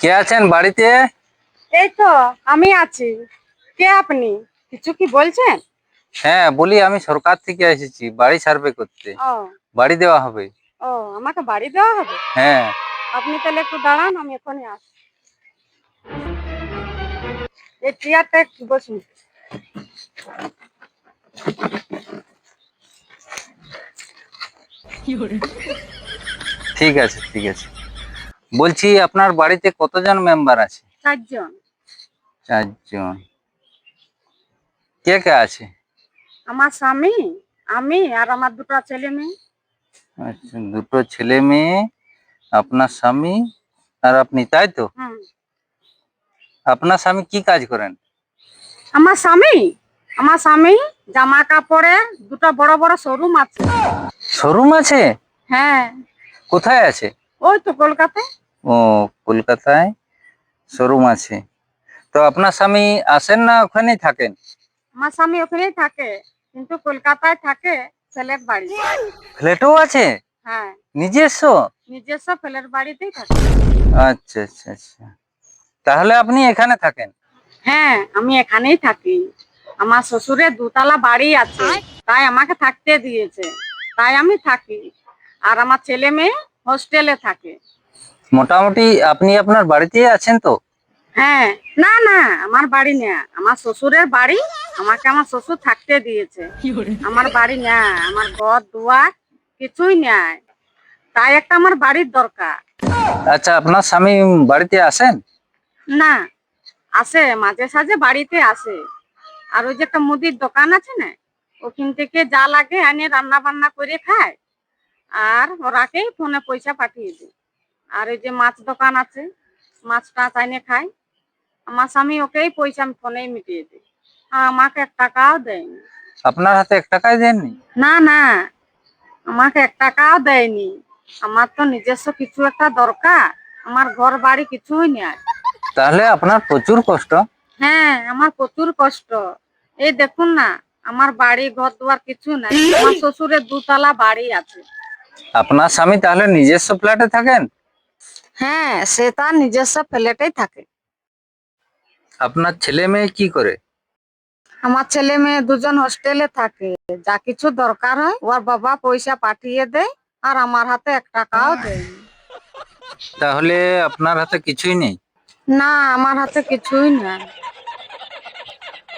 কে আছেন বাড়িতে? এই তো আমি আছি। কে আপনি? কিছু কি বলছেন? হ্যাঁ বলি, আমি সরকার থেকে এসেছি বাড়ি সার্ভে করতে। ও বাড়ি দেওয়া হবে। ও আমাকে বাড়ি দেওয়া হবে? হ্যাঁ। আপনি তাহলে একটু দাঁড়ান, আমি এখনই আসি। এই চেয়ারটা একটু বসুন। ঠিক আছে ঠিক আছে। বলছি আপনার বাড়িতে কতজন মেম্বার আছে? 4 জন। 4 জন। কে কে আছে? আমার স্বামী, আমি আর আমার 2টা ছেলে মেয়ে। আচ্ছা, দুটো ছেলে মেয়ে, আপনার স্বামী আর আপনি, তাই তো? হুম। আপনার স্বামী কি কাজ করেন? আমার স্বামী আমার স্বামী জামা কাপড়ে 2টা বড় বড় শোরুম আছে। শোরুম আছে? হ্যাঁ। কোথায় আছে? ওই তো কলকাতায়। ও, কলকাতায় শোরুম আছে। তো আপনার স্বামী আসেন না ওখানেই থাকেন? আমার স্বামী ওখানেই থাকে, কিন্তু কলকাতায় থাকে ছেলের বাড়ি। ফ্ল্যাটও আছে? হ্যাঁ, নিজস্ব? নিজস্ব ছেলের বাড়িতেই থাকে। আচ্ছা আচ্ছা আচ্ছা। তাহলে আপনি এখানে থাকেন? হ্যাঁ, আমি এখানেই থাকি। আমার শ্বশুরের 2 তলা বাড়ি আছে, তাই আমাকে থাকতে দিয়েছে, তাই আমি থাকি। আর আমার ছেলে মেয়ে হোস্টেলে থাকে। মোটামুটি আপনি আপনার বাড়িতেই আছেন তো? হ্যাঁ। না না, আমার বাড়ি না, আমার শ্বশুরের বাড়ি। আমাকে আমার শ্বশুর থাকতে দিয়েছে। আমার বাড়ি না, আমার ঘর দুয়ার কিছুই নাই, তাই একটা আমার বাড়ির দরকার। আচ্ছা, আপনার স্বামী বাড়িতে আসেন? না, আসে মাঝে সাঝে বাড়িতে আসে। আর ওই যে একটা মুদির দোকান আছে না, ওখান থেকে যা লাগে আনে রান্না বান্না করে খায়। আর ওরাকেই ফোনে পয়সা পাঠিয়ে দিই। আর ওই যে মাছ দোকান আছে, মাছ টাছ আইনে খায়। আমার স্বামী ওকেই পয়সা আমি ফোনেই মিটিয়ে দিই। আর আমাকে 1 টাকাও দেয়নি। আপনার হাতে 1 টাকাই দেননি? না না, আমাকে 1 টাকাও দেয়নি। আমার তো নিজস্ব কিছু একটা দরকার, আমার ঘর বাড়ি কিছুই নেই। তাহলে আপনার প্রচুর কষ্ট। হ্যাঁ, আমার প্রচুর কষ্ট। এই দেখুন না, আমার বাড়ি ঘর দুয়ার কিছু নাই। আমার শ্বশুরের 2 তলা বাড়ি আছে। আপনার স্বামী তাহলে নিজস্ব ফ্ল্যাটে থাকেন? হ্যাঁ, সে তার নিজস্ব ফ্ল্যাটেই থাকে। আপনার ছেলে মেয়ে কি করে? আমার ছেলে মেয়ে 2জন হোস্টেলে থাকে। যা কিছু দরকার হয় ওর বাবা পয়সা পাঠিয়ে দেয়, আর আমার হাতে 1 টাকাও দেয়নি। তাহলে আপনার হাতে কিছুই নেই? না, আমার হাতে কিছুই নাই।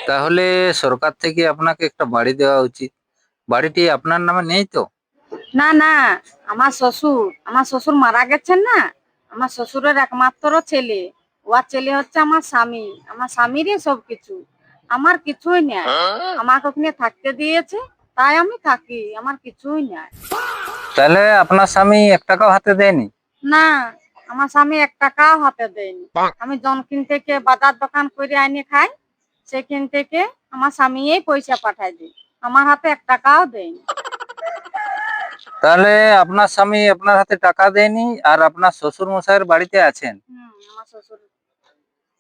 তাহলে সরকার থেকে আপনাকে একটা বাড়ি দেওয়া উচিত। বাড়িটি আপনার নামে নেই তো? না না, আমার শ্বশুর মারা গেছেন না। আমার শ্বশুরের একমাত্র ছেলে, ওর ছেলে হচ্ছে আমার স্বামী। আমার স্বামীরই সবকিছু, আমার কিছুই নেই। আমাকে ওখানে থাকতে দিয়েছে, তাই আমি থাকি, আমার কিছুই নেই। তাহলে আপনার স্বামী 1 টাকাও হাতে দেয়নি? না, আমার স্বামী 1 টাকাও হাতে দেয়নি। আমি জনকিন থেকে বাজার দোকান করে আইনে খাই, সেখান থেকে আমার স্বামী পয়সা পাঠায় দিই। আমার হাতে 1 টাকাও দেয়নি। তাহলে আপনার স্বামী আপনার হাতে টাকা দেয়নি, আর আপনার শ্বশুর মশাইয়ের বাড়িতে আছেন। আমার শ্বশুর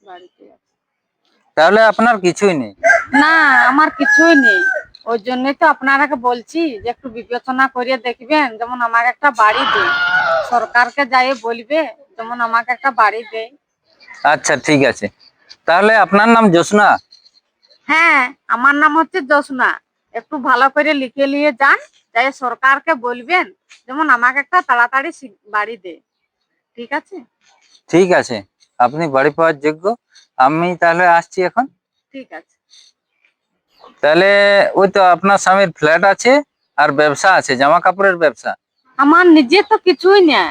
বাড়িতে আছে। তাহলে আপনার কিছুই নেই। না, আমার কিছুই নেই। ওই জন্যই তো আপনারাকে বলছি যে একটু বিবেচনা করে দেখবেন, যেমন আমাকে একটা বাড়ি দেয়। সরকারকে যাই বলবে যেমন আমাকে একটা বাড়ি দেয়। আচ্ছা ঠিক আছে। তাহলে আপনার নাম জ্যোৎস্না? হ্যাঁ, আমার নাম হচ্ছে জ্যোৎস্না। একটু ভালো করে লিখে নিয়ে যান, যাই সরকারকে বলবেন যেমন আমাকে একটা তাড়াতাড়ি বাড়ি দেয়। ঠিক আছে? ঠিক আছে, আপনি বাড়ি পাওয়ার যোগ্য। আমি তাহলে আসছি এখন। ঠিক আছে। তাহলে ওই তো আপনার স্বামীর ফ্ল্যাট আছে, আর ব্যবসা আছে, জামা কাপড়ের ব্যবসা। আমার নিজে তো কিছুই নেই,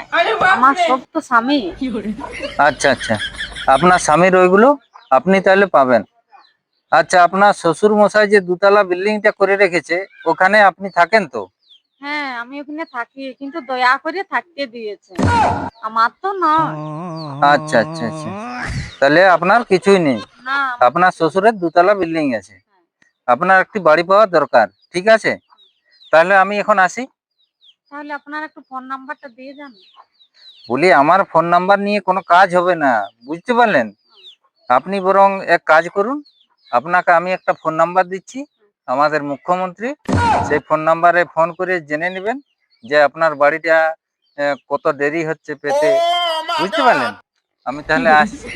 আমার সব তো স্বামী। আচ্ছা আচ্ছা, আপনার স্বামীর ওইগুলো আপনি তাহলে পাবেন। আচ্ছা, আপনার শ্বশুর মশাই যে 2 তলা বিল্ডিংটা করে রেখেছে, ওখানে আপনি থাকেন তো? হ্যাঁ, আমি ওখানে থাকি, কিন্তু দয়া করে থাকতে দিয়েছে, আমার তো নয়। আচ্ছা আচ্ছা আচ্ছা। তাহলে আপনার কিছুই নেই। না। আপনার শ্বশুরের 2 তলা বিল্ডিং আছে, আপনার একটি বাড়ি পাওয়া দরকার। ঠিক আছে, তাহলে আমি এখন আসি। তাহলে আপনার একটু ফোন নাম্বারটা দিয়ে যান। বলি, আমার ফোন নাম্বার নিয়ে কোনো কাজ হবে না, বুঝতে পারলেন? আপনি বরং এক কাজ করুন, আপনাকে আমি একটা ফোন নাম্বার দিচ্ছি, আমাদের মুখ্যমন্ত্রী। সেই ফোন নাম্বারে ফোন করে জেনে নেবেন যে আপনার বাড়িটা কত দেরি হচ্ছে পেতে। বুঝতে পারলেন? আমি তাহলে আসছি।